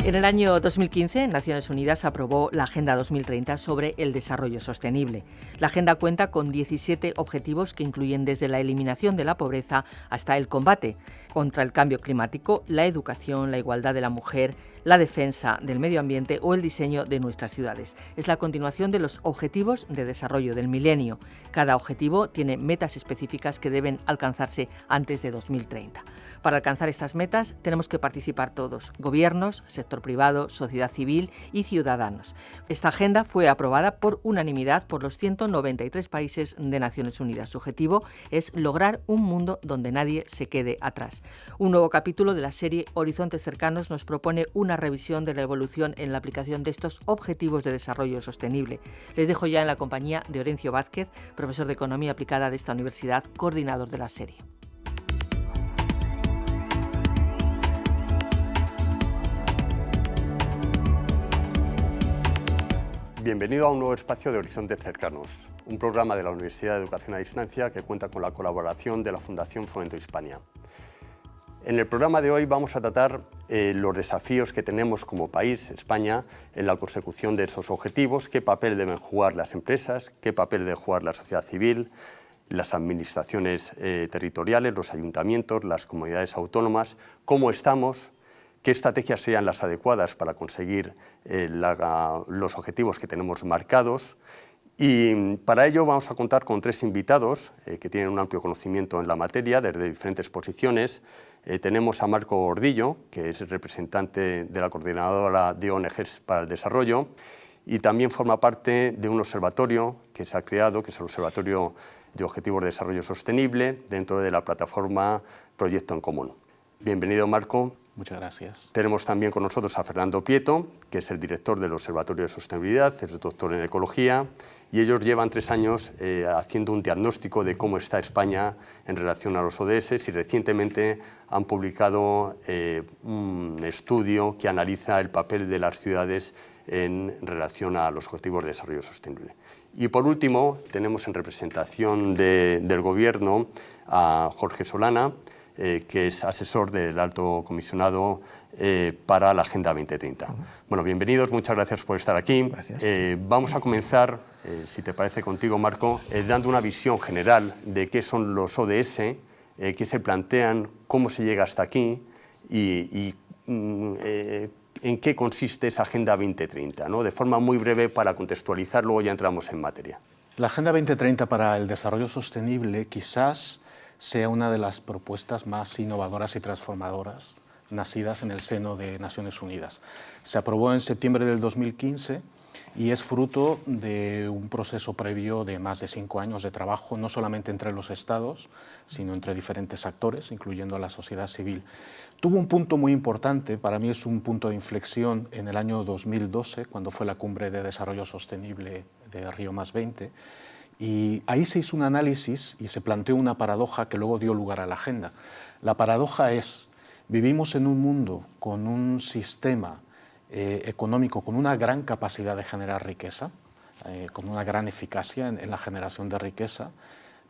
En el año 2015, Naciones Unidas aprobó la Agenda 2030 sobre el desarrollo sostenible. La agenda cuenta con 17 objetivos que incluyen desde la eliminación de la pobreza hasta el combate contra el cambio climático, la educación, la igualdad de la mujer, la defensa del medio ambiente o el diseño de nuestras ciudades. Es la continuación de los Objetivos de Desarrollo del Milenio. Cada objetivo tiene metas específicas que deben alcanzarse antes de 2030. Para alcanzar estas metas tenemos que participar todos: gobiernos, sector privado, sociedad civil y ciudadanos. Esta agenda fue aprobada por unanimidad por los 193 países de Naciones Unidas. Su objetivo es lograr un mundo donde nadie se quede atrás. Un nuevo capítulo de la serie Horizontes Cercanos nos propone una revisión de la evolución en la aplicación de estos Objetivos de Desarrollo Sostenible. Les dejo ya en la compañía de Orencio Vázquez, profesor de Economía Aplicada de esta universidad, coordinador de la serie. Bienvenido a un nuevo espacio de Horizontes Cercanos, un programa de la Universidad de Educación a Distancia que cuenta con la colaboración de la Fundación Fomento Hispania. En el programa de hoy vamos a tratar los desafíos que tenemos como país, España, en la consecución de esos objetivos, qué papel deben jugar las empresas, qué papel debe jugar la sociedad civil, las administraciones territoriales, los ayuntamientos, las comunidades autónomas, cómo estamos, qué estrategias serían las adecuadas para conseguir los objetivos que tenemos marcados. Y para ello vamos a contar con tres invitados que tienen un amplio conocimiento en la materia desde diferentes posiciones. Tenemos a Marco Gordillo, que es el representante de la Coordinadora de ONGs para el Desarrollo, y también forma parte de un observatorio que se ha creado, que es el Observatorio de Objetivos de Desarrollo Sostenible, dentro de la plataforma Proyecto en Común. Bienvenido, Marco. Muchas gracias. Tenemos también con nosotros a Fernando Prieto, que es el director del Observatorio de Sostenibilidad, es doctor en Ecología, y ellos llevan 3 años haciendo un diagnóstico de cómo está España en relación a los ODS, y recientemente han publicado un estudio que analiza el papel de las ciudades en relación a los Objetivos de Desarrollo Sostenible. Y por último, tenemos en representación del Gobierno a Jorge Solana, que es asesor del Alto Comisionado para la Agenda 2030. Bueno, bienvenidos, muchas gracias por estar aquí. Gracias. Vamos a comenzar, si te parece contigo, Marco, dando una visión general de qué son los ODS, qué se plantean, cómo se llega hasta aquí y en qué consiste esa Agenda 2030, ¿no? De forma muy breve para contextualizar, luego ya entramos en materia. La Agenda 2030 para el Desarrollo Sostenible quizás sea una de las propuestas más innovadoras y transformadoras nacidas en el seno de Naciones Unidas. Se aprobó en septiembre del 2015 y es fruto de un proceso previo de más de 5 años de trabajo, no solamente entre los estados, sino entre diferentes actores, incluyendo a la sociedad civil. Tuvo un punto muy importante, para mí es un punto de inflexión en el año 2012, cuando fue la Cumbre de Desarrollo Sostenible de Río+20, y ahí se hizo un análisis y se planteó una paradoja que luego dio lugar a la agenda. La paradoja es: vivimos en un mundo con un sistema económico con una gran capacidad de generar riqueza, con una gran eficacia en la generación de riqueza,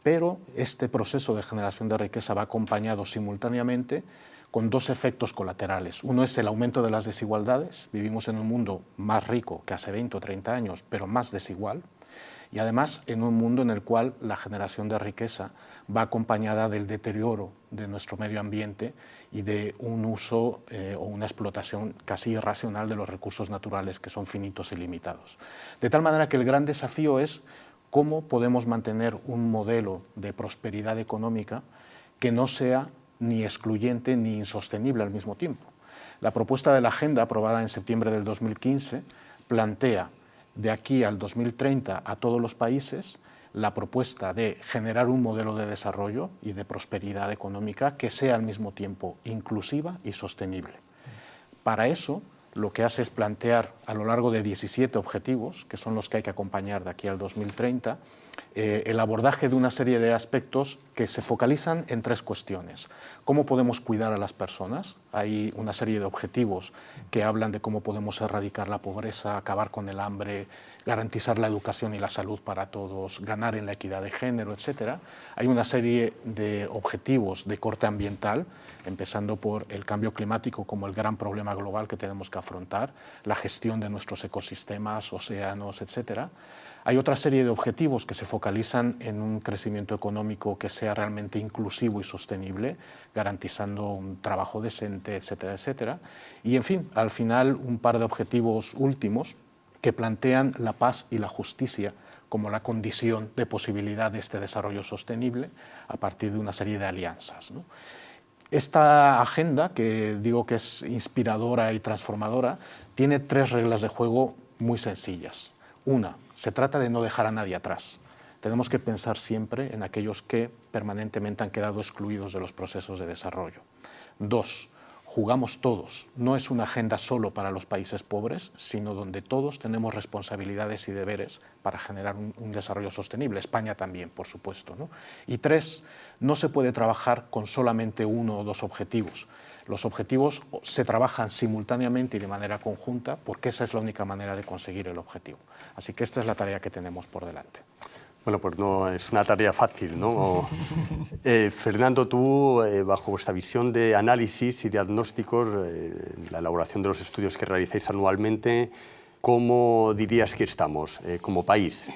pero este proceso de generación de riqueza va acompañado simultáneamente con 2 efectos colaterales. Uno es el aumento de las desigualdades. Vivimos en un mundo más rico que hace 20 o 30 años, pero más desigual. Y además en un mundo en el cual la generación de riqueza va acompañada del deterioro de nuestro medio ambiente y de un uso o una explotación casi irracional de los recursos naturales, que son finitos y limitados. De tal manera que el gran desafío es cómo podemos mantener un modelo de prosperidad económica que no sea ni excluyente ni insostenible al mismo tiempo. La propuesta de la Agenda, aprobada en septiembre del 2015, plantea de aquí al 2030 a todos los países la propuesta de generar un modelo de desarrollo y de prosperidad económica que sea al mismo tiempo inclusiva y sostenible. Para eso, lo que hace es plantear a lo largo de 17 objetivos, que son los que hay que acompañar de aquí al 2030, el abordaje de una serie de aspectos que se focalizan en 3 cuestiones. ¿Cómo podemos cuidar a las personas? Hay una serie de objetivos que hablan de cómo podemos erradicar la pobreza, acabar con el hambre, garantizar la educación y la salud para todos, ganar en la equidad de género, etc. Hay una serie de objetivos de corte ambiental, empezando por el cambio climático como el gran problema global que tenemos que afrontar, la gestión de nuestros ecosistemas, océanos, etc. Hay otra serie de objetivos que se focalizan en un crecimiento económico que sea realmente inclusivo y sostenible, garantizando un trabajo decente, etcétera, etcétera. Y, en fin, al final, un par de objetivos últimos que plantean la paz y la justicia como la condición de posibilidad de este desarrollo sostenible a partir de una serie de alianzas, ¿no? Esta agenda, que digo que es inspiradora y transformadora, tiene 3 reglas de juego muy sencillas. Una, se trata de no dejar a nadie atrás. Tenemos que pensar siempre en aquellos que permanentemente han quedado excluidos de los procesos de desarrollo. 2, jugamos todos. No es una agenda solo para los países pobres, sino donde todos tenemos responsabilidades y deberes para generar un desarrollo sostenible. España también, por supuesto, ¿no? Y 3, no se puede trabajar con solamente 1 o 2 objetivos. Los objetivos se trabajan simultáneamente y de manera conjunta porque esa es la única manera de conseguir el objetivo. Así que esta es la tarea que tenemos por delante. Bueno, pues no es una tarea fácil, ¿no? Fernando, tú, bajo esta visión de análisis y diagnósticos, la elaboración de los estudios que realizáis anualmente, ¿cómo dirías que estamos como país?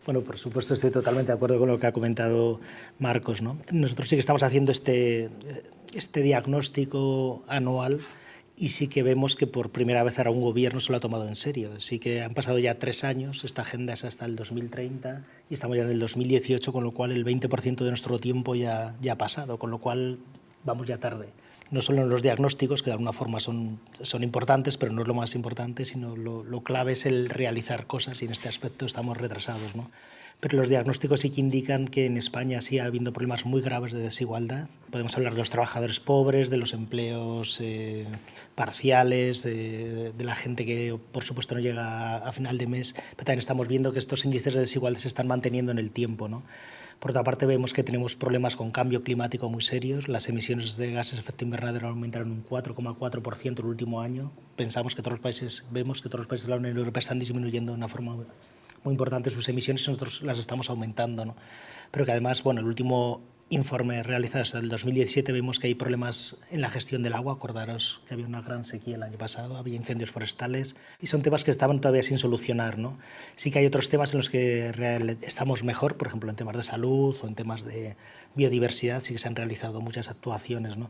Bueno, por supuesto, estoy totalmente de acuerdo con lo que ha comentado Marcos, ¿no? Nosotros sí que estamos haciendo este diagnóstico anual y sí que vemos que por primera vez ahora un gobierno se lo ha tomado en serio. Sí que han pasado ya 3 años, esta agenda es hasta el 2030 y estamos ya en el 2018, con lo cual el 20% de nuestro tiempo ya ha pasado, con lo cual vamos ya tarde. No solo en los diagnósticos, que de alguna forma son importantes, pero no es lo más importante, sino lo clave es el realizar cosas y en este aspecto estamos retrasados, ¿no? Pero los diagnósticos sí que indican que en España sigue habiendo problemas muy graves de desigualdad. Podemos hablar de los trabajadores pobres, de los empleos parciales, de la gente que, por supuesto, no llega a final de mes, pero también estamos viendo que estos índices de desigualdad se están manteniendo en el tiempo, ¿no? Por otra parte, vemos que tenemos problemas con cambio climático muy serios. Las emisiones de gases de efecto invernadero aumentaron un 4,4% el último año. Vemos que todos los países de la Unión Europea están disminuyendo de una forma muy importante sus emisiones y nosotros las estamos aumentando, ¿no? Pero que además, bueno, el último informe realizado hasta el 2017 vemos que hay problemas en la gestión del agua. Acordaros que había una gran sequía el año pasado, había incendios forestales y son temas que estaban todavía sin solucionar, ¿no? Sí que hay otros temas en los que estamos mejor, por ejemplo, en temas de salud o en temas de biodiversidad, sí que se han realizado muchas actuaciones, ¿no?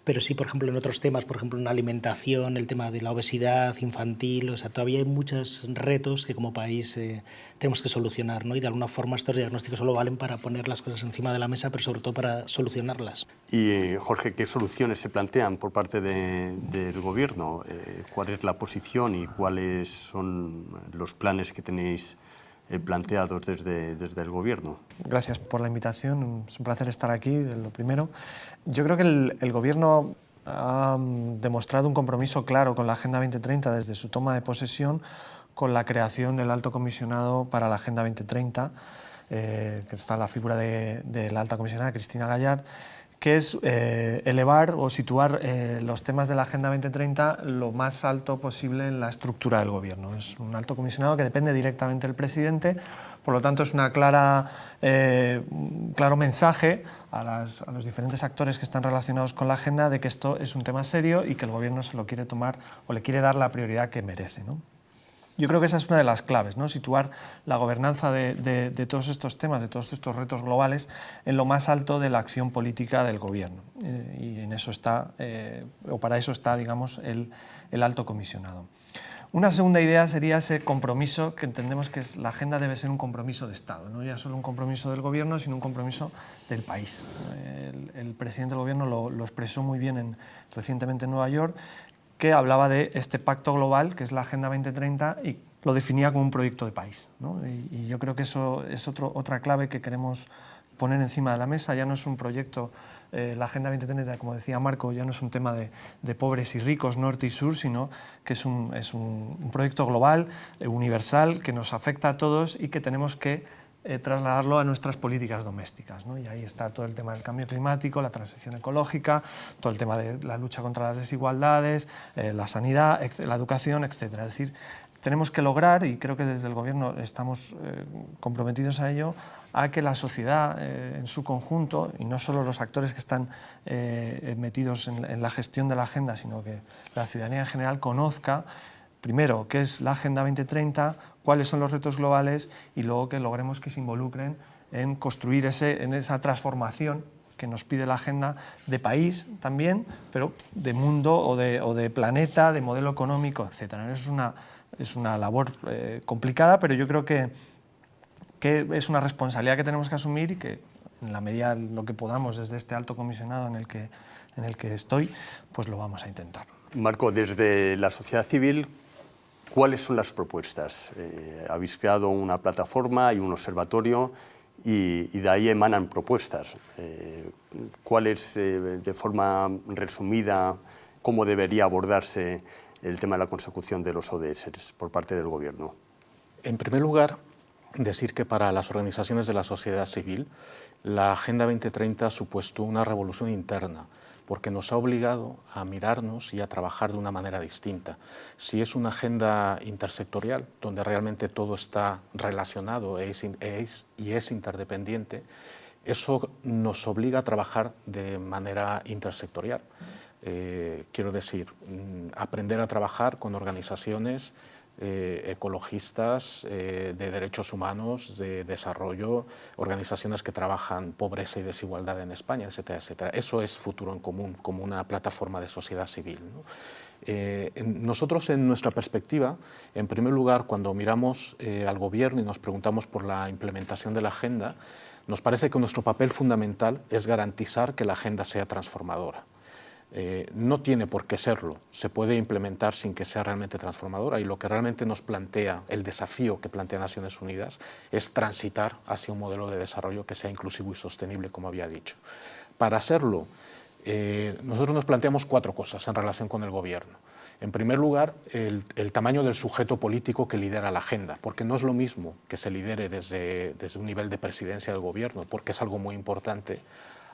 Pero sí, por ejemplo, en otros temas, por ejemplo, en la alimentación, el tema de la obesidad infantil, o sea, todavía hay muchos retos que como país tenemos que solucionar, ¿no? Y de alguna forma estos diagnósticos solo valen para poner las cosas encima de la mesa, pero sobre todo para solucionarlas. Y, Jorge, ¿qué soluciones se plantean por parte del Gobierno? ¿Cuál es la posición y cuáles son los planes que tenéis planteados desde el Gobierno? Gracias por la invitación, es un placer estar aquí, lo primero. Yo creo que el Gobierno ha demostrado un compromiso claro con la Agenda 2030 desde su toma de posesión, con la creación del Alto Comisionado para la Agenda 2030, que está la figura de la Alta Comisionada Cristina Gallard, que es elevar o situar los temas de la Agenda 2030 lo más alto posible en la estructura del Gobierno. Es un alto comisionado que depende directamente del presidente, por lo tanto es un claro mensaje a los diferentes actores que están relacionados con la agenda de que esto es un tema serio y que el Gobierno se lo quiere tomar o le quiere dar la prioridad que merece, ¿no? Yo creo que esa es una de las claves, ¿no? Situar la gobernanza de todos estos temas, de todos estos retos globales, en lo más alto de la acción política del Gobierno. Y en eso está, o para eso está, digamos, el alto comisionado. Una segunda idea sería ese compromiso que entendemos que la agenda debe ser un compromiso de Estado, no ya solo un compromiso del Gobierno, sino un compromiso del país. El presidente del Gobierno lo expresó muy bien recientemente en Nueva York, que hablaba de este pacto global, que es la Agenda 2030, y lo definía como un proyecto de país, ¿no? Y yo creo que eso es otra clave que queremos poner encima de la mesa. Ya no es un proyecto, la Agenda 2030, como decía Marco, ya no es un tema de pobres y ricos, norte y sur, sino que es un proyecto global, universal, que nos afecta a todos y que tenemos que trasladarlo a nuestras políticas domésticas, ¿no? Y ahí está todo el tema del cambio climático, la transición ecológica, todo el tema de la lucha contra las desigualdades, la sanidad, la educación, etc. Es decir, tenemos que lograr, y creo que desde el Gobierno estamos comprometidos a ello, a que la sociedad en su conjunto, y no solo los actores que están metidos en la gestión de la agenda, sino que la ciudadanía en general conozca primero qué es la Agenda 2030, cuáles son los retos globales, y luego que logremos que se involucren en construir en esa transformación que nos pide la agenda de país también, pero de mundo o de planeta, de modelo económico, etc. Es una labor complicada, pero yo creo que es una responsabilidad que tenemos que asumir y que en la medida de lo que podamos desde este alto comisionado en el que estoy, pues lo vamos a intentar. Marco, desde la sociedad civil, ¿cuáles son las propuestas? Habéis creado una plataforma y un observatorio y de ahí emanan propuestas. ¿Cuáles, de forma resumida, cómo debería abordarse el tema de la consecución de los ODS por parte del Gobierno? En primer lugar, decir que para las organizaciones de la sociedad civil, la Agenda 2030 ha supuesto una revolución interna, porque nos ha obligado a mirarnos y a trabajar de una manera distinta. Si es una agenda intersectorial, donde realmente todo está relacionado y es interdependiente, eso nos obliga a trabajar de manera intersectorial. Quiero decir, aprender a trabajar con organizaciones ecologistas, de derechos humanos, de desarrollo, organizaciones que trabajan pobreza y desigualdad en España, etcétera, etcétera. Eso es Futuro en Común, como una plataforma de sociedad civil, ¿no? Nosotros, en nuestra perspectiva, en primer lugar, cuando miramos al Gobierno y nos preguntamos por la implementación de la agenda, nos parece que nuestro papel fundamental es garantizar que la agenda sea transformadora. No tiene por qué serlo, se puede implementar sin que sea realmente transformadora, y lo que realmente nos plantea, el desafío que plantea Naciones Unidas, es transitar hacia un modelo de desarrollo que sea inclusivo y sostenible, como había dicho. Para hacerlo, nosotros nos planteamos 4 cosas en relación con el Gobierno. En primer lugar, el tamaño del sujeto político que lidera la agenda, porque no es lo mismo que se lidere desde un nivel de presidencia del Gobierno, porque es algo muy importante,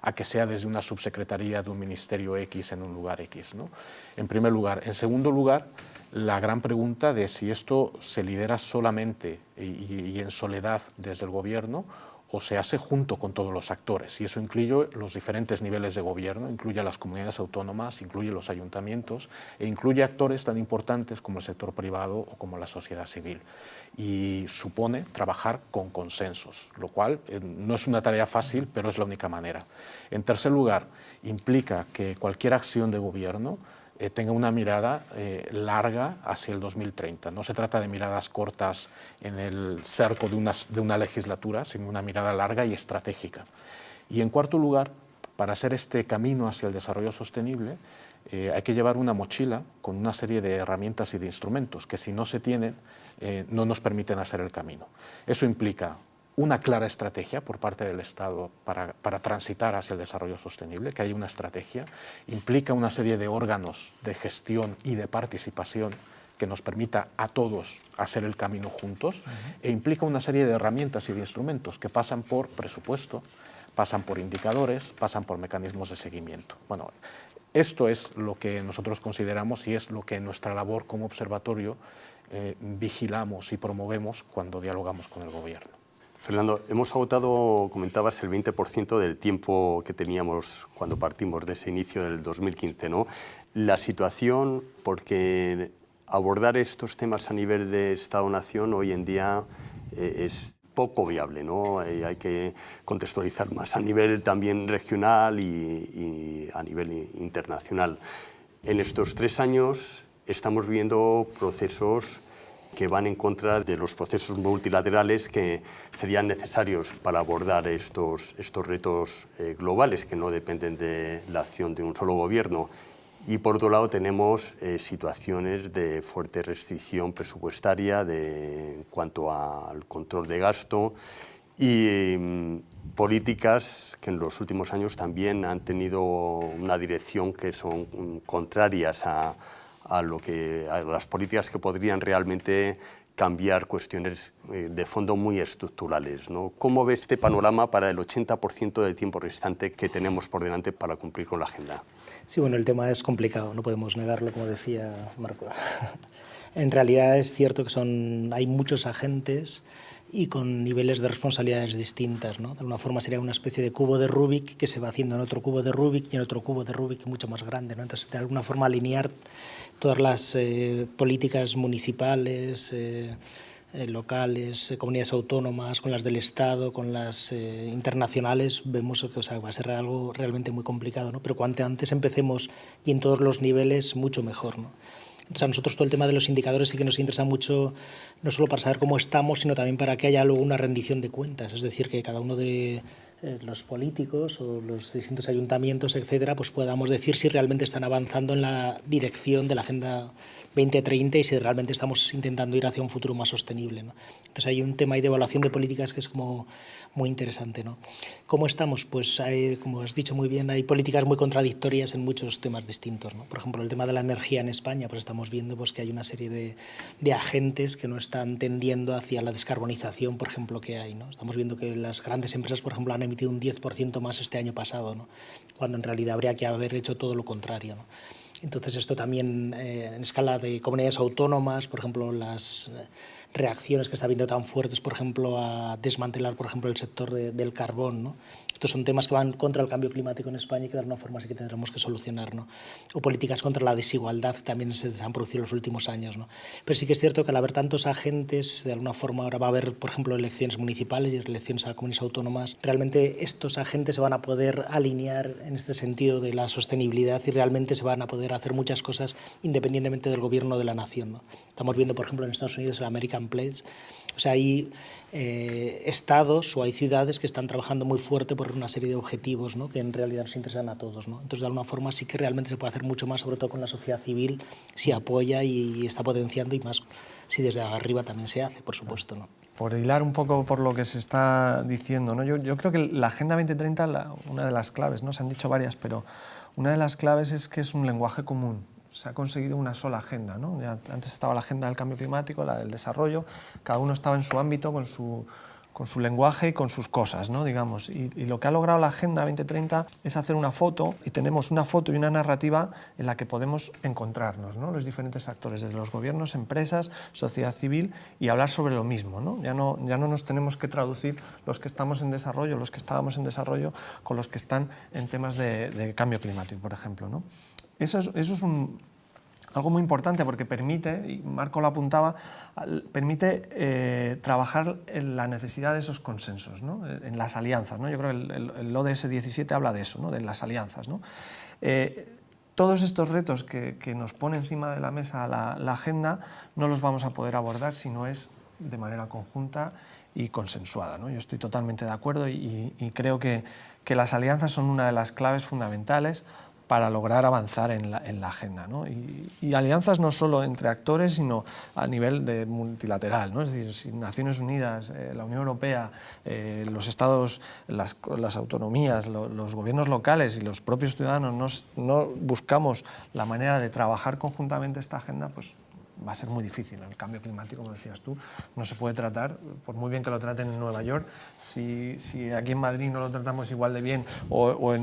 a que sea desde una subsecretaría de un ministerio X en un lugar X, ¿no? En primer lugar. En segundo lugar, la gran pregunta de si esto se lidera solamente y en soledad desde el Gobierno o se hace junto con todos los actores, y eso incluye los diferentes niveles de gobierno, incluye a las comunidades autónomas, incluye los ayuntamientos e incluye actores tan importantes como el sector privado o como la sociedad civil, y supone trabajar con consensos, lo cual no es una tarea fácil, pero es la única manera. En tercer lugar, implica que cualquier acción de gobierno tenga una mirada larga hacia el 2030. No se trata de miradas cortas en el cerco de una legislatura, sino una mirada larga y estratégica. Y en cuarto lugar, para hacer este camino hacia el desarrollo sostenible, hay que llevar una mochila con una serie de herramientas y de instrumentos que, si no se tienen, no nos permiten hacer el camino. Eso implica una clara estrategia por parte del Estado para transitar hacia el desarrollo sostenible, que haya una estrategia, implica una serie de órganos de gestión y de participación que nos permita a todos hacer el camino juntos, e implica una serie de herramientas y de instrumentos que pasan por presupuesto, pasan por indicadores, pasan por mecanismos de seguimiento. Bueno, esto es lo que nosotros consideramos y es lo que en nuestra labor como observatorio vigilamos y promovemos cuando dialogamos con el Gobierno. Fernando, hemos agotado, comentabas, el 20% del tiempo que teníamos cuando partimos de ese inicio del 2015, ¿no? La situación, porque abordar estos temas a nivel de Estado-Nación hoy en día es poco viable, ¿no? Hay que contextualizar más a nivel también regional y a nivel internacional. En estos 3 años estamos viendo procesos que van en contra de los procesos multilaterales que serían necesarios para abordar estos retos globales que no dependen de la acción de un solo gobierno. Y por otro lado tenemos situaciones de fuerte restricción presupuestaria en cuanto al control de gasto y políticas que en los últimos años también han tenido una dirección que son contrarias a las políticas que podrían realmente cambiar cuestiones de fondo muy estructurales, ¿no? ¿Cómo ve este panorama para el 80% del tiempo restante que tenemos por delante para cumplir con la agenda? Sí, bueno, el tema es complicado, no podemos negarlo, como decía Marco. En realidad es cierto que hay muchos agentes y con niveles de responsabilidades distintas, ¿no? De alguna forma sería una especie de cubo de Rubik que se va haciendo en otro cubo de Rubik y en otro cubo de Rubik mucho más grande, ¿no? Entonces, de alguna forma alinear todas las políticas municipales, locales, comunidades autónomas, con las del Estado, con las internacionales, vemos que va a ser algo realmente muy complicado, ¿no? Pero cuanto antes empecemos y en todos los niveles, mucho mejor, ¿no? Entonces, a nosotros todo el tema de los indicadores sí que nos interesa mucho, no solo para saber cómo estamos, sino también para que haya luego una rendición de cuentas. Es decir, que cada uno de los políticos o los distintos ayuntamientos, etcétera, pues podamos decir si realmente están avanzando en la dirección de la Agenda 2030 y si realmente estamos intentando ir hacia un futuro más sostenible, ¿no? Entonces hay un tema ahí de evaluación de políticas que es como muy interesante, ¿no? ¿Cómo estamos? Pues como has dicho muy bien, hay políticas muy contradictorias en muchos temas distintos, ¿no? Por ejemplo, el tema de la energía en España, pues estamos viendo pues, que hay una serie de agentes que no están tendiendo hacia la descarbonización, por ejemplo, que hay, ¿no? Estamos viendo que las grandes empresas, por ejemplo, han emitido un 10% más este año pasado, ¿no? Cuando en realidad habría que haber hecho todo lo contrario, ¿no? Entonces esto también en escala de comunidades autónomas, por ejemplo, las reacciones que está habiendo tan fuertes, por ejemplo, a desmantelar, por ejemplo, el sector del carbón, ¿no? Estos son temas que van contra el cambio climático en España y que de alguna forma sí que tendremos que solucionar, ¿no? O políticas contra la desigualdad que también se han producido en los últimos años, ¿no? Pero sí que es cierto que al haber tantos agentes, de alguna forma ahora va a haber, por ejemplo, elecciones municipales y elecciones a comunidades autónomas, realmente estos agentes se van a poder alinear en este sentido de la sostenibilidad y realmente se van a poder hacer muchas cosas independientemente del gobierno de la nación, ¿no? Estamos viendo, por ejemplo, en Estados Unidos el American Pledge. O sea, hay estados o hay ciudades que están trabajando muy fuerte por una serie de objetivos, ¿no? Que en realidad nos interesan a todos, ¿no? Entonces, de alguna forma sí que realmente se puede hacer mucho más, sobre todo con la sociedad civil, si apoya y está potenciando, y más si desde arriba también se hace, por supuesto, ¿no? Por hilar un poco por lo que se está diciendo, ¿no? Yo creo que la Agenda 2030, una de las claves, ¿no? Se han dicho varias, pero una de las claves es que es un lenguaje común. Se ha conseguido una sola agenda, ¿no? Ya antes estaba la agenda del cambio climático, la del desarrollo, cada uno estaba en su ámbito con su lenguaje y con sus cosas, ¿no? Digamos. Y lo que ha logrado la Agenda 2030 es hacer una foto, y tenemos una foto y una narrativa en la que podemos encontrarnos, ¿no? Los diferentes actores, desde los gobiernos, empresas, sociedad civil, y hablar sobre lo mismo, ¿no? Ya no nos tenemos que traducir los que estamos en desarrollo, los que estábamos en desarrollo, con los que están en temas de cambio climático, por ejemplo, ¿no? Eso es algo muy importante porque permite, y Marco lo apuntaba, permite trabajar en la necesidad de esos consensos, ¿no? En las alianzas, ¿no? Yo creo que el ODS 17 habla de eso, ¿no? De las alianzas, ¿no? Todos estos retos que nos pone encima de la mesa la agenda no los vamos a poder abordar si no es de manera conjunta y consensuada, ¿no? Yo estoy totalmente de acuerdo y creo que las alianzas son una de las claves fundamentales para lograr avanzar en la agenda, ¿no? Y alianzas no solo entre actores, sino a nivel multilateral, ¿no? Es decir, si Naciones Unidas, la Unión Europea, los estados, las autonomías, los gobiernos locales y los propios ciudadanos no buscamos la manera de trabajar conjuntamente esta agenda, pues va a ser muy difícil. El cambio climático, como decías tú, no se puede tratar, por muy bien que lo traten en Nueva York, si aquí en Madrid no lo tratamos igual de bien o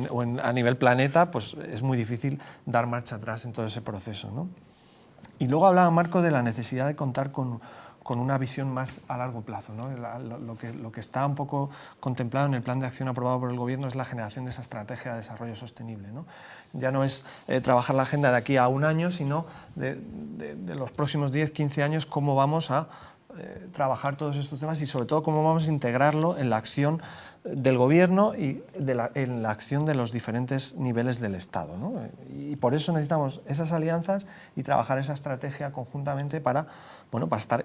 a nivel planeta, pues es muy difícil dar marcha atrás en todo ese proceso, ¿no? Y luego hablaba Marco de la necesidad de contar con una visión más a largo plazo, ¿no? Lo que está un poco contemplado en el plan de acción aprobado por el Gobierno es la generación de esa estrategia de desarrollo sostenible, ¿no? Ya no es trabajar la agenda de aquí a un año, sino de los próximos 10, 15 años, cómo vamos a trabajar todos estos temas y sobre todo cómo vamos a integrarlo en la acción del Gobierno y en la acción de los diferentes niveles del Estado, ¿no? Y por eso necesitamos esas alianzas y trabajar esa estrategia conjuntamente para estar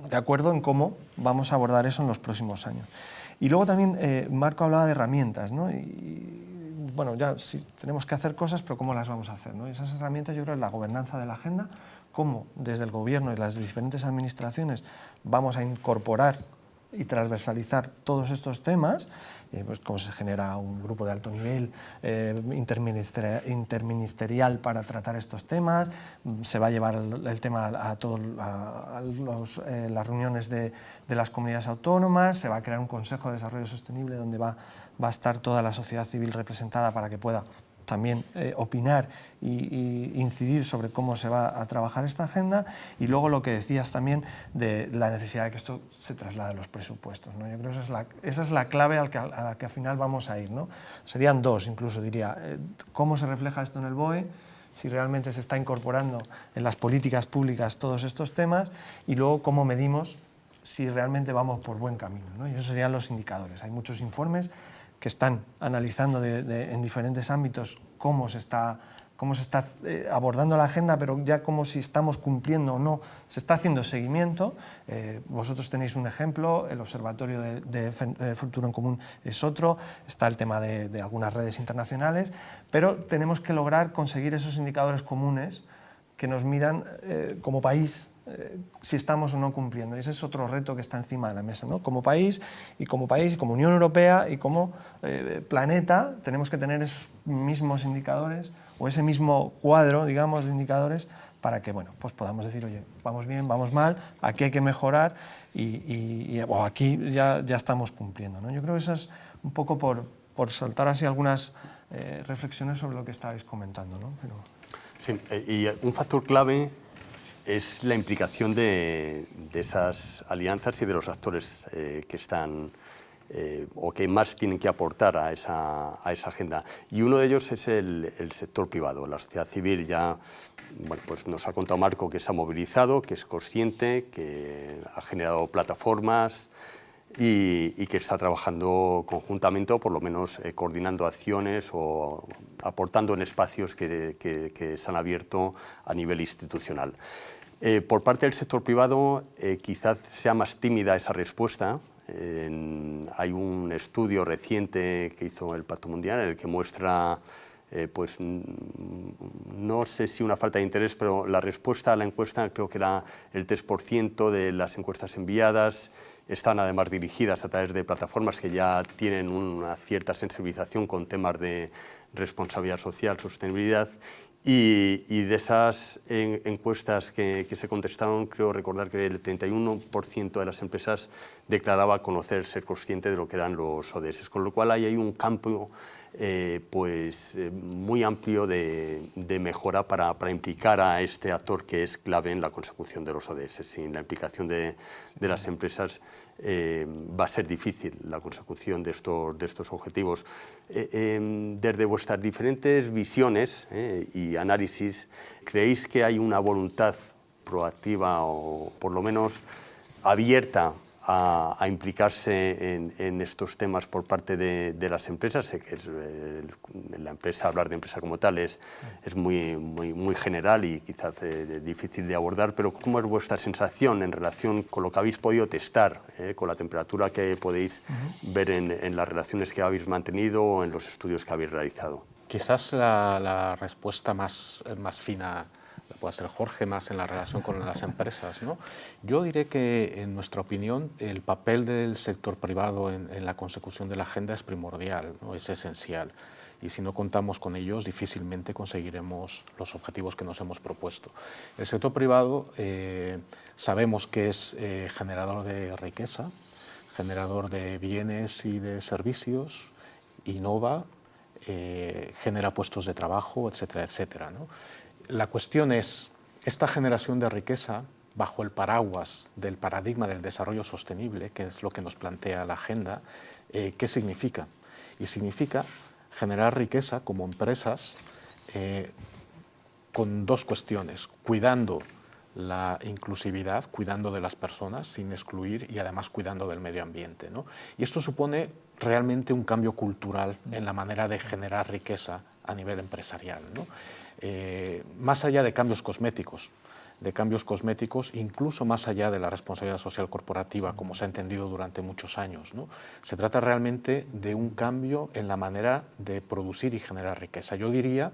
de acuerdo en cómo vamos a abordar eso en los próximos años. Y luego también Marco hablaba de herramientas, ¿no? Y bueno, ya sí, tenemos que hacer cosas, pero ¿cómo las vamos a hacer, ¿no? Y esas herramientas, yo creo, es la gobernanza de la agenda, cómo desde el Gobierno y las diferentes administraciones vamos a incorporar y transversalizar todos estos temas, pues cómo se genera un grupo de alto nivel interministerial para tratar estos temas, se va a llevar el tema a las reuniones de las comunidades autónomas, se va a crear un Consejo de Desarrollo Sostenible donde va a estar toda la sociedad civil representada para que pueda también opinar e incidir sobre cómo se va a trabajar esta agenda, y luego lo que decías también de la necesidad de que esto se traslade a los presupuestos, ¿no? Yo creo que esa es la clave a la que al final vamos a ir, ¿no? Serían dos, incluso diría, cómo se refleja esto en el BOE, si realmente se está incorporando en las políticas públicas todos estos temas, y luego cómo medimos si realmente vamos por buen camino, ¿no? Y esos serían los indicadores. Hay muchos informes que están analizando en diferentes ámbitos cómo se está abordando la agenda, pero ya como si estamos cumpliendo o no, se está haciendo seguimiento. Vosotros tenéis un ejemplo, el Observatorio de Futuro en Común es otro, está el tema de algunas redes internacionales, pero tenemos que lograr conseguir esos indicadores comunes que nos midan como país si estamos o no cumpliendo. Y ese es otro reto que está encima de la mesa, ¿no? Como país, y como Unión Europea y como planeta, tenemos que tener esos mismos indicadores o ese mismo cuadro, digamos, de indicadores para que, bueno, pues podamos decir, oye, vamos bien, vamos mal, aquí hay que mejorar o aquí ya estamos cumpliendo, ¿no? Yo creo que eso es un poco por saltar así algunas reflexiones sobre lo que estabais comentando, ¿no? Pero... Sí, y un factor clave es la implicación de esas alianzas y de los actores que están o que más tienen que aportar a esa agenda. Y uno de ellos es el sector privado. La sociedad civil ya, bueno, pues nos ha contado Marco que se ha movilizado, que es consciente, que ha generado plataformas y que está trabajando conjuntamente, o por lo menos coordinando acciones o aportando en espacios que se han abierto a nivel institucional. Por parte del sector privado quizás sea más tímida esa respuesta. Hay un estudio reciente que hizo el Pacto Mundial en el que muestra, pues no sé si una falta de interés, pero la respuesta a la encuesta creo que era el 3% de las encuestas enviadas están además dirigidas a través de plataformas que ya tienen una cierta sensibilización con temas de responsabilidad social, sostenibilidad. Y de esas encuestas que se contestaron, creo recordar que el 31% de las empresas declaraba conocer, ser consciente de lo que eran los ODS, con lo cual ahí hay un campo pues muy amplio de mejora para implicar a este actor que es clave en la consecución de los ODS. Sin la implicación de las empresas va a ser difícil la consecución de estos objetivos. Desde vuestras diferentes visiones y análisis, ¿creéis que hay una voluntad proactiva o por lo menos abierta a implicarse en estos temas por parte de las empresas? Sé que la empresa, hablar de empresa como tal es muy general y quizás difícil de abordar, pero ¿cómo es vuestra sensación en relación con lo que habéis podido testar, con la temperatura que podéis ver en las relaciones que habéis mantenido o en los estudios que habéis realizado? Quizás la respuesta más fina puede ser Jorge, más en la relación con las empresas, ¿no? Yo diré que, en nuestra opinión, el papel del sector privado en la consecución de la agenda es primordial, ¿no? Es esencial. Y si no contamos con ellos, difícilmente conseguiremos los objetivos que nos hemos propuesto. El sector privado sabemos que es generador de riqueza, generador de bienes y de servicios, innova, genera puestos de trabajo, etcétera, etcétera, ¿no? La cuestión es, esta generación de riqueza, bajo el paraguas del paradigma del desarrollo sostenible, que es lo que nos plantea la agenda, ¿qué significa? Y significa generar riqueza como empresas con dos cuestiones: cuidando la inclusividad, cuidando de las personas sin excluir, y además cuidando del medio ambiente, ¿no? Y esto supone realmente un cambio cultural en la manera de generar riqueza a nivel empresarial, ¿no? Más allá de cambios cosméticos, incluso más allá de la responsabilidad social corporativa, como se ha entendido durante muchos años, ¿no? Se trata realmente de un cambio en la manera de producir y generar riqueza. Yo diría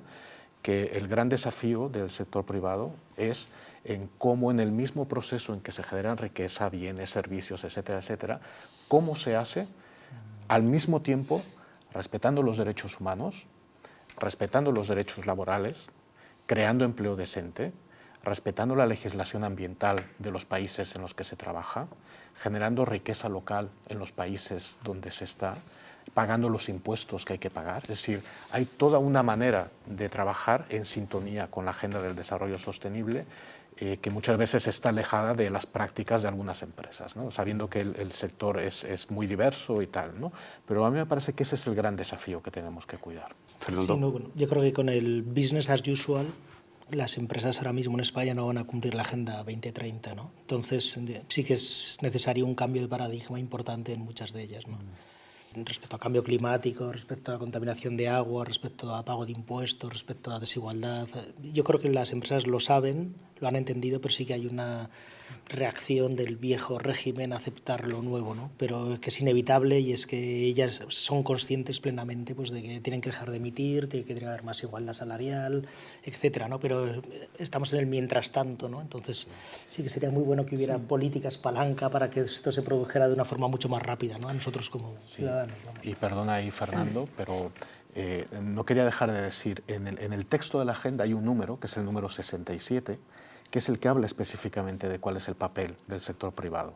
que el gran desafío del sector privado es en cómo en el mismo proceso en que se generan riqueza, bienes, servicios, etcétera, etcétera, cómo se hace al mismo tiempo respetando los derechos humanos, respetando los derechos laborales, creando empleo decente, respetando la legislación ambiental de los países en los que se trabaja, generando riqueza local en los países donde se está, pagando los impuestos que hay que pagar. Es decir, hay toda una manera de trabajar en sintonía con la agenda del desarrollo sostenible que muchas veces está alejada de las prácticas de algunas empresas, ¿no? Sabiendo que el sector es muy diverso y tal, ¿no? Pero a mí me parece que ese es el gran desafío que tenemos que cuidar. Sí, no, bueno, yo creo que con el business as usual las empresas ahora mismo en España no van a cumplir la Agenda 2030, ¿no? Entonces sí que es necesario un cambio de paradigma importante en muchas de ellas, ¿no? Respecto a cambio climático, respecto a contaminación de agua, respecto a pago de impuestos, respecto a desigualdad. Yo creo que las empresas lo saben, lo han entendido, pero sí que hay una reacción del viejo régimen a aceptar lo nuevo, ¿no? Pero que es inevitable y es que ellas son conscientes plenamente pues, de que tienen que dejar de emitir, que tiene que haber más igualdad salarial, etcétera, ¿no? Pero estamos en el mientras tanto, ¿no? Entonces sí que sería muy bueno que hubiera políticas palanca para que esto se produjera de una forma mucho más rápida, ¿no? A nosotros como ciudadanos. Vamos. Y perdona ahí, Fernando, pero no quería dejar de decir, en el texto de la agenda hay un número, que es el número 67, que es el que habla específicamente de cuál es el papel del sector privado.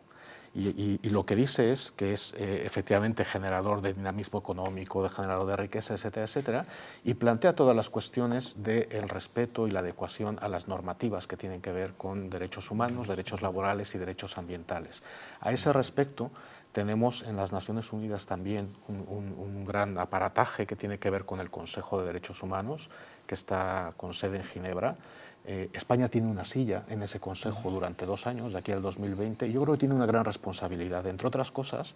Y lo que dice es que es efectivamente generador de dinamismo económico, de generador de riqueza, etcétera, etcétera, y plantea todas las cuestiones del respeto y la adecuación a las normativas que tienen que ver con derechos humanos, derechos laborales y derechos ambientales. A ese respecto, tenemos en las Naciones Unidas también un gran aparataje que tiene que ver con el Consejo de Derechos Humanos, que está con sede en Ginebra. España tiene una silla en ese consejo durante 2 años, de aquí al 2020, y yo creo que tiene una gran responsabilidad. Entre otras cosas,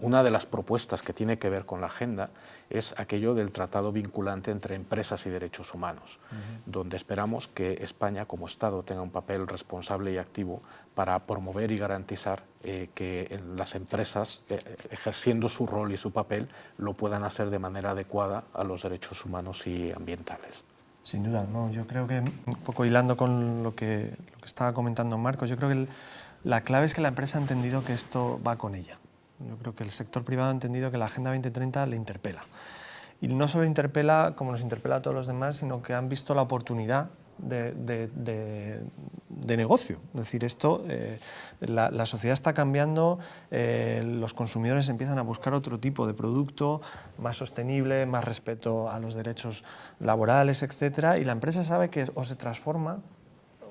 una de las propuestas que tiene que ver con la agenda es aquello del tratado vinculante entre empresas y derechos humanos, donde esperamos que España como Estado tenga un papel responsable y activo para promover y garantizar que las empresas, ejerciendo su rol y su papel, lo puedan hacer de manera adecuada a los derechos humanos y ambientales. Sin duda, no. Yo creo que un poco hilando con lo que estaba comentando Marcos, yo creo que la clave es que la empresa ha entendido que esto va con ella. Yo creo que el sector privado ha entendido que la Agenda 2030 le interpela. Y no solo interpela como nos interpela a todos los demás, sino que han visto la oportunidad de negocio. Es decir, esto, la sociedad está cambiando, los consumidores empiezan a buscar otro tipo de producto, más sostenible, más respeto a los derechos laborales, etcétera, y la empresa sabe que o se transforma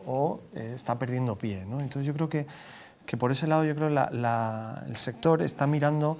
o está perdiendo pie, ¿no? Entonces yo creo que por ese lado yo creo el sector está mirando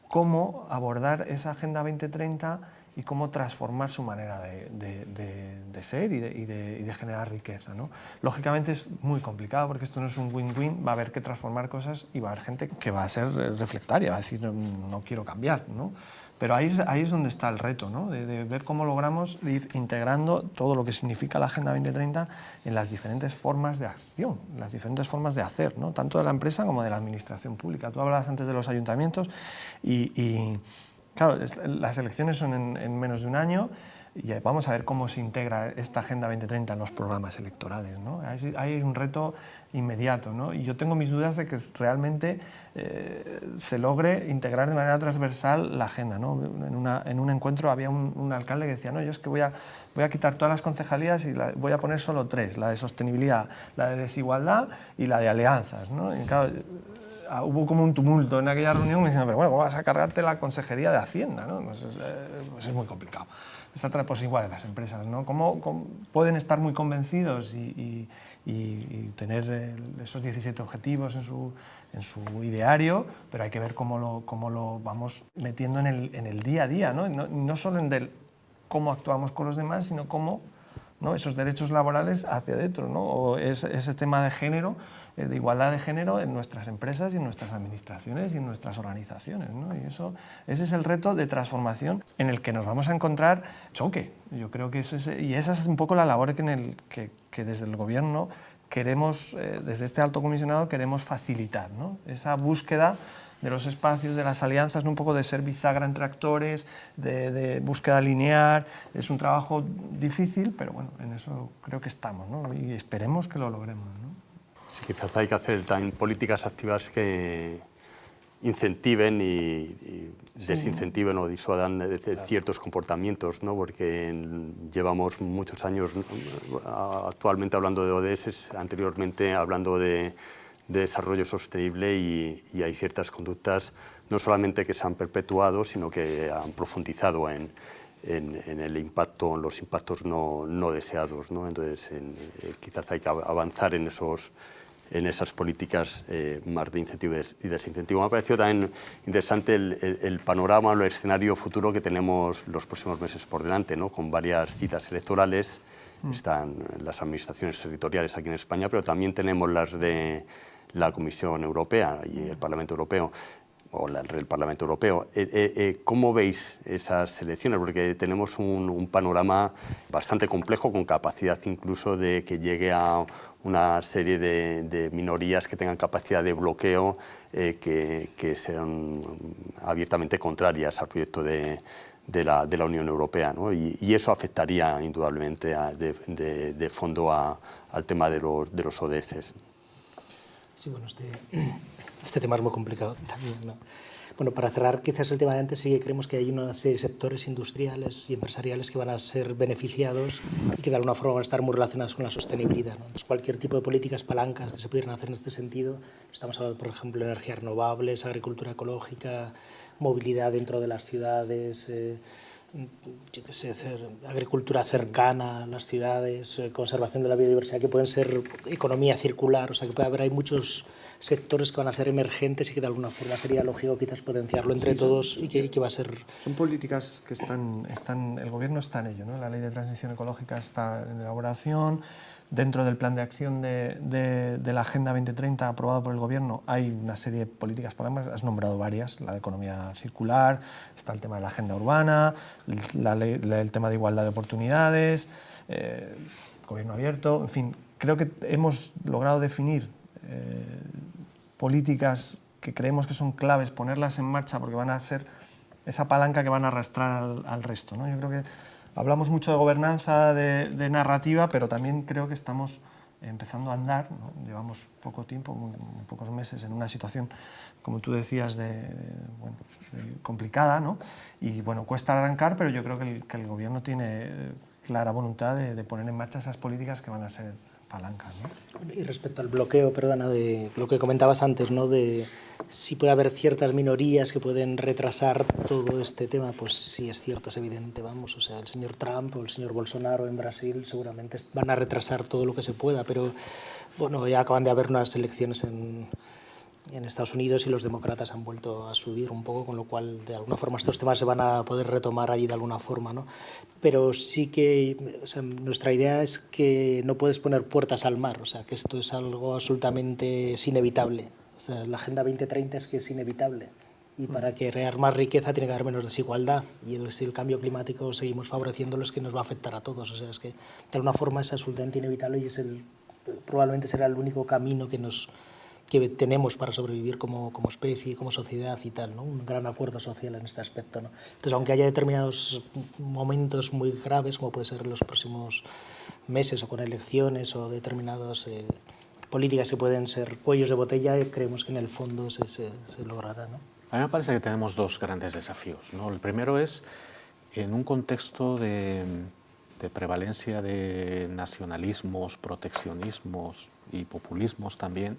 cómo abordar esa Agenda 2030 y cómo transformar su manera de ser y de generar riqueza, ¿no? Lógicamente es muy complicado porque esto no es un win-win, va a haber que transformar cosas y va a haber gente que va a ser reflectaria, va a decir no quiero cambiar, ¿no? Pero ahí es donde está el reto, ¿no? De ver cómo logramos ir integrando todo lo que significa la Agenda 2030 en las diferentes formas de acción, las diferentes formas de hacer, ¿no? Tanto de la empresa como de la administración pública. Tú hablabas antes de los ayuntamientos y claro, las elecciones son en menos de un año y vamos a ver cómo se integra esta Agenda 2030 en los programas electorales, ¿no? Hay un reto inmediato, ¿no? Y yo tengo mis dudas de que realmente se logre integrar de manera transversal la agenda, ¿no? En un encuentro había un alcalde que decía, no, yo es que voy a quitar todas las concejalías y voy a poner solo 3, la de sostenibilidad, la de desigualdad y la de alianzas, ¿no? Y claro, hubo como un tumulto en aquella reunión, me dicen, pero bueno, ¿cómo vas a cargarte la Consejería de Hacienda? ¿No? Pues es muy complicado. Pues igual las empresas, ¿no? ¿Cómo pueden estar muy convencidos y tener esos 17 objetivos en su ideario, pero hay que ver cómo lo vamos metiendo en el día a día, ¿no? No solo en cómo actuamos con los demás, sino cómo, ¿no? Esos derechos laborales hacia adentro, ¿no? O ese tema de género, de igualdad de género en nuestras empresas y en nuestras administraciones y en nuestras organizaciones, ¿no? Y ese es el reto de transformación en el que nos vamos a encontrar choque. Yo creo que esa es un poco la labor que desde el Gobierno queremos, desde este alto comisionado, queremos facilitar, ¿no? Esa búsqueda los espacios, de las alianzas, ¿no? Un poco de ser bisagra entre actores, de búsqueda lineal. Es un trabajo difícil, pero bueno, en eso creo que estamos, ¿no? Y esperemos que lo logremos, ¿no? Sí, quizás hay que hacer también políticas activas que incentiven y desincentiven o disuadan de ciertos comportamientos, ¿no? Porque llevamos muchos años actualmente hablando de ODS, anteriormente hablando de desarrollo sostenible y hay ciertas conductas no solamente que se han perpetuado, sino que han profundizado en el impacto, en los impactos no deseados, ¿no? Entonces, quizás hay que avanzar en esas políticas más de incentivo y desincentivo. Me ha parecido también interesante el panorama, el escenario futuro que tenemos los próximos meses por delante, ¿no? Con varias citas electorales. Están las administraciones territoriales aquí en España, pero también tenemos las de la Comisión Europea y el Parlamento Europeo, o la del Parlamento Europeo. ¿Cómo veis esas elecciones? Porque tenemos un panorama bastante complejo, con capacidad incluso de que llegue a una serie de minorías que tengan capacidad de bloqueo, que sean abiertamente contrarias al proyecto de la Unión Europea, ¿no? Y eso afectaría indudablemente de fondo al tema de los ODS. Sí, bueno, este tema es muy complicado también, ¿no? Bueno, para cerrar quizás el tema de antes, sí que creemos que hay una serie de sectores industriales y empresariales que van a ser beneficiados y que de alguna forma van a estar muy relacionados con la sostenibilidad, ¿no? Entonces, cualquier tipo de políticas, palancas que se pudieran hacer en este sentido, estamos hablando, por ejemplo, de energías renovables, agricultura ecológica, movilidad dentro de las ciudades, yo qué sé, agricultura cercana a las ciudades, conservación de la biodiversidad, que pueden ser economía circular, o sea que puede haber, hay muchos sectores que van a ser emergentes y que de alguna forma sería lógico quizás potenciarlo entre todos y que va a ser... Son políticas que el gobierno está en ello, ¿no? La ley de transición ecológica está en elaboración. Dentro del plan de acción de la Agenda 2030 aprobado por el Gobierno hay una serie de políticas, has nombrado varias, la de economía circular, está el tema de la agenda urbana, el tema de igualdad de oportunidades, gobierno abierto, en fin, creo que hemos logrado definir políticas que creemos que son claves, ponerlas en marcha porque van a ser esa palanca que van a arrastrar al resto, ¿no? Yo creo que hablamos mucho de gobernanza, de narrativa, pero también creo que estamos empezando a andar, ¿no? Llevamos poco tiempo, muy pocos meses, en una situación, como tú decías, complicada, ¿no? Y bueno, cuesta arrancar, pero yo creo que el gobierno tiene clara voluntad de poner en marcha esas políticas que van a ser palancas, ¿no? Y respecto al bloqueo, perdona, de lo que comentabas antes, ¿no? De si puede haber ciertas minorías que pueden retrasar todo este tema, pues sí es cierto, es evidente, vamos, o sea, el señor Trump o el señor Bolsonaro en Brasil seguramente van a retrasar todo lo que se pueda, pero bueno, ya acaban de haber unas elecciones en Estados Unidos y los demócratas han vuelto a subir un poco, con lo cual de alguna forma estos temas se van a poder retomar allí de alguna forma, ¿no? Pero sí que, o sea, nuestra idea es que no puedes poner puertas al mar, o sea, que esto es algo absolutamente inevitable. O sea, la Agenda 2030 es que es inevitable y para crear más riqueza tiene que haber menos desigualdad y el cambio climático seguimos favoreciéndolo, es que nos va a afectar a todos, o sea, es que de alguna forma es absolutamente inevitable y probablemente será el único camino que tenemos para sobrevivir como especie, como sociedad y tal, ¿no? Un gran acuerdo social en este aspecto, ¿no? Entonces, aunque haya determinados momentos muy graves, como puede ser en los próximos meses o con elecciones o determinadas políticas que pueden ser cuellos de botella, creemos que en el fondo se logrará, ¿no? A mí me parece que tenemos dos grandes desafíos, ¿no? El primero es, en un contexto de prevalencia de nacionalismos, proteccionismos y populismos también,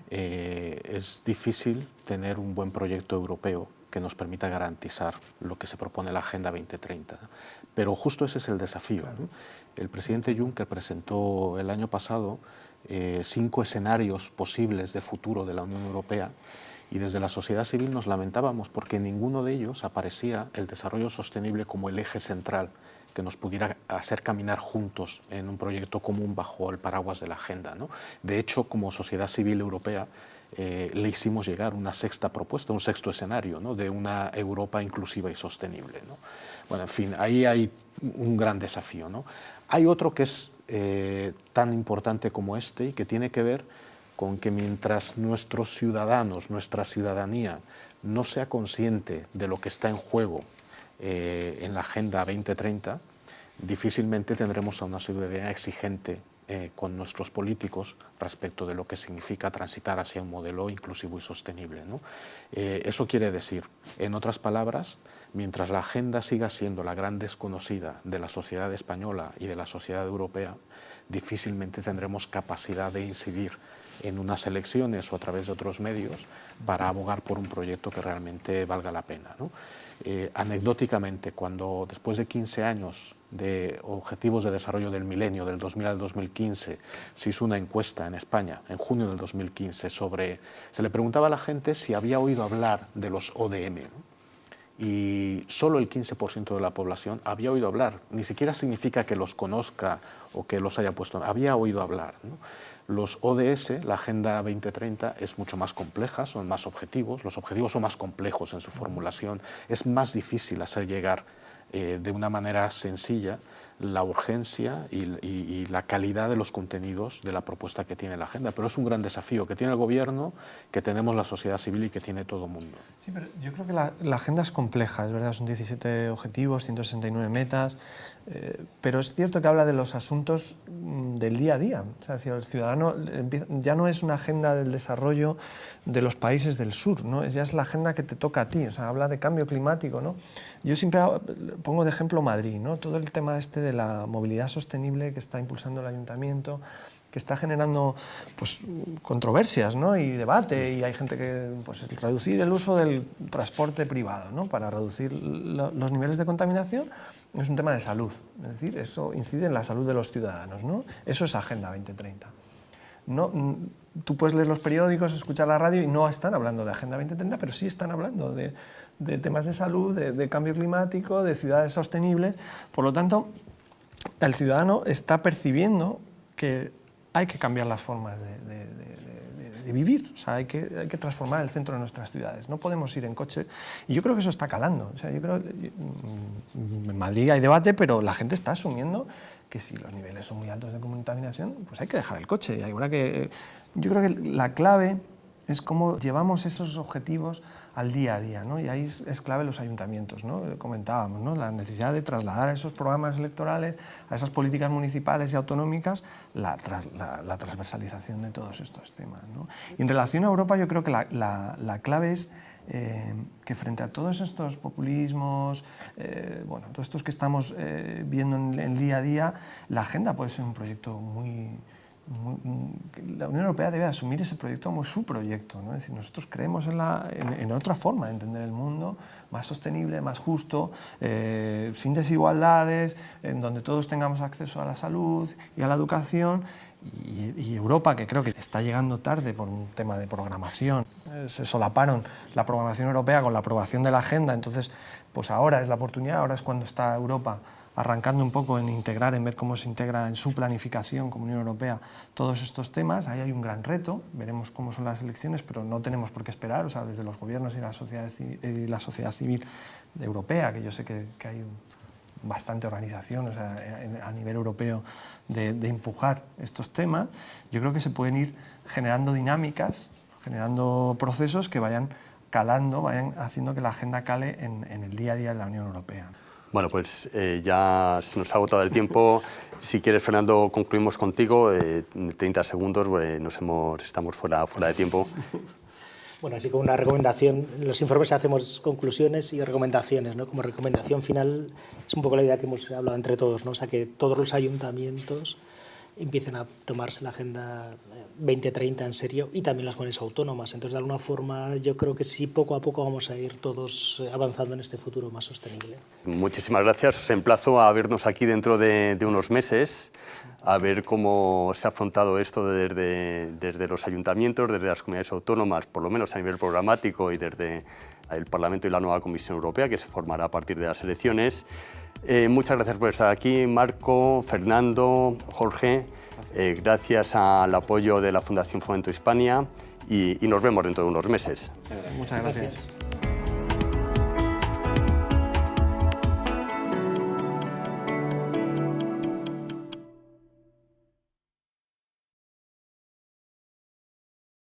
es difícil tener un buen proyecto europeo que nos permita garantizar lo que se propone la Agenda 2030. Pero justo ese es el desafío, ¿no? El presidente Juncker presentó el año pasado 5 escenarios posibles de futuro de la Unión Europea y desde la sociedad civil nos lamentábamos porque en ninguno de ellos aparecía el desarrollo sostenible como el eje central que nos pudiera hacer caminar juntos en un proyecto común bajo el paraguas de la agenda, ¿no? De hecho, como sociedad civil europea, le hicimos llegar una sexta propuesta, un sexto escenario, ¿no? De una Europa inclusiva y sostenible, ¿no? Bueno, en fin, ahí hay un gran desafío, ¿no? Hay otro que es tan importante como este y que tiene que ver con que mientras nuestros ciudadanos, nuestra ciudadanía, no sea consciente de lo que está en juego en la Agenda 2030, difícilmente tendremos a una ciudadanía exigente con nuestros políticos respecto de lo que significa transitar hacia un modelo inclusivo y sostenible, ¿no? Eso quiere decir, en otras palabras, mientras la agenda siga siendo la gran desconocida de la sociedad española y de la sociedad europea, difícilmente tendremos capacidad de incidir en unas elecciones o a través de otros medios para abogar por un proyecto que realmente valga la pena, ¿no? Anecdóticamente, cuando después de 15 años de Objetivos de Desarrollo del Milenio, del 2000 al 2015, se hizo una encuesta en España, en junio del 2015, se le preguntaba a la gente si había oído hablar de los ODM, ¿no? Y solo el 15% de la población había oído hablar. Ni siquiera significa que los conozca o que los haya puesto, había oído hablar, ¿no? Los ODS, la Agenda 2030, es mucho más compleja, son más objetivos, los objetivos son más complejos en su formulación, es más difícil hacer llegar de una manera sencilla la urgencia y la calidad de los contenidos de la propuesta que tiene la agenda, pero es un gran desafío que tiene el gobierno, que tenemos la sociedad civil y que tiene todo el mundo. Sí, pero yo creo que la agenda es compleja, es verdad, son 17 objetivos, 169 metas, pero es cierto que habla de los asuntos del día a día. O sea, el ciudadano ya no es una agenda del desarrollo de los países del sur, ¿no? Ya es la agenda que te toca a ti, o sea, habla de cambio climático, ¿no? Yo siempre pongo de ejemplo Madrid, ¿no? Todo el tema de la movilidad sostenible que está impulsando el ayuntamiento, que está generando pues, controversias, ¿no? Y debate, y hay gente que pues, reducir el uso del transporte privado, ¿no? Para reducir los niveles de contaminación es un tema de salud, es decir, eso incide en la salud de los ciudadanos, ¿no? Eso es Agenda 2030. No, tú puedes leer los periódicos, escuchar la radio y no están hablando de Agenda 2030, pero sí están hablando de temas de salud, de cambio climático, de ciudades sostenibles. Por lo tanto, el ciudadano está percibiendo que hay que cambiar las formas de vivir, o sea, hay que transformar el centro de nuestras ciudades. No podemos ir en coche, y yo creo que eso está calando. O sea, yo creo en Madrid hay debate, pero la gente está asumiendo que si los niveles son muy altos de contaminación, pues hay que dejar el coche. Yo creo que la clave es cómo llevamos esos objetivos al día a día, ¿no? Y ahí es clave los ayuntamientos, ¿no? Comentábamos, ¿no? La necesidad de trasladar a esos programas electorales, a esas políticas municipales y autonómicas, la transversalización de todos estos temas, ¿no? Y en relación a Europa, yo creo que la clave es que frente a todos estos populismos, bueno, todos estos que estamos viendo en el día a día, la agenda puede ser un proyecto la Unión Europea debe asumir ese proyecto como su proyecto, ¿no? Es decir, nosotros creemos en otra forma de entender el mundo, más sostenible, más justo, sin desigualdades, en donde todos tengamos acceso a la salud y a la educación. Y Europa, que creo que está llegando tarde por un tema de programación, se solaparon la programación europea con la aprobación de la agenda, entonces pues ahora es la oportunidad, ahora es cuando está Europa arrancando un poco en integrar, en ver cómo se integra en su planificación como Unión Europea todos estos temas. Ahí hay un gran reto, veremos cómo son las elecciones, pero no tenemos por qué esperar, o sea, desde los gobiernos y la sociedad civil europea, que yo sé que hay bastante organización, o sea, a nivel europeo de empujar estos temas. Yo creo que se pueden ir generando dinámicas, generando procesos que vayan calando, vayan haciendo que la agenda cale en el día a día de la Unión Europea. Bueno, pues ya se nos ha agotado el tiempo. Si quieres, Fernando, concluimos contigo. En 30 segundos estamos fuera de tiempo. Bueno, así como una recomendación, en los informes hacemos conclusiones y recomendaciones, ¿no? Como recomendación final es un poco la idea que hemos hablado entre todos, ¿no? O sea, que todos los ayuntamientos empiecen a tomarse la Agenda 2030 en serio y también las comunidades autónomas. Entonces, de alguna forma, yo creo que sí, poco a poco vamos a ir todos avanzando en este futuro más sostenible. Muchísimas gracias. Os emplazo a vernos aquí dentro de unos meses, a ver cómo se ha afrontado esto desde los ayuntamientos, desde las comunidades autónomas, por lo menos a nivel programático, y desde el Parlamento y la nueva Comisión Europea, que se formará a partir de las elecciones. Muchas gracias por estar aquí, Marco, Fernando, Jorge. Gracias al apoyo de la Fundación Fomento Hispania y nos vemos dentro de unos meses. Muchas gracias.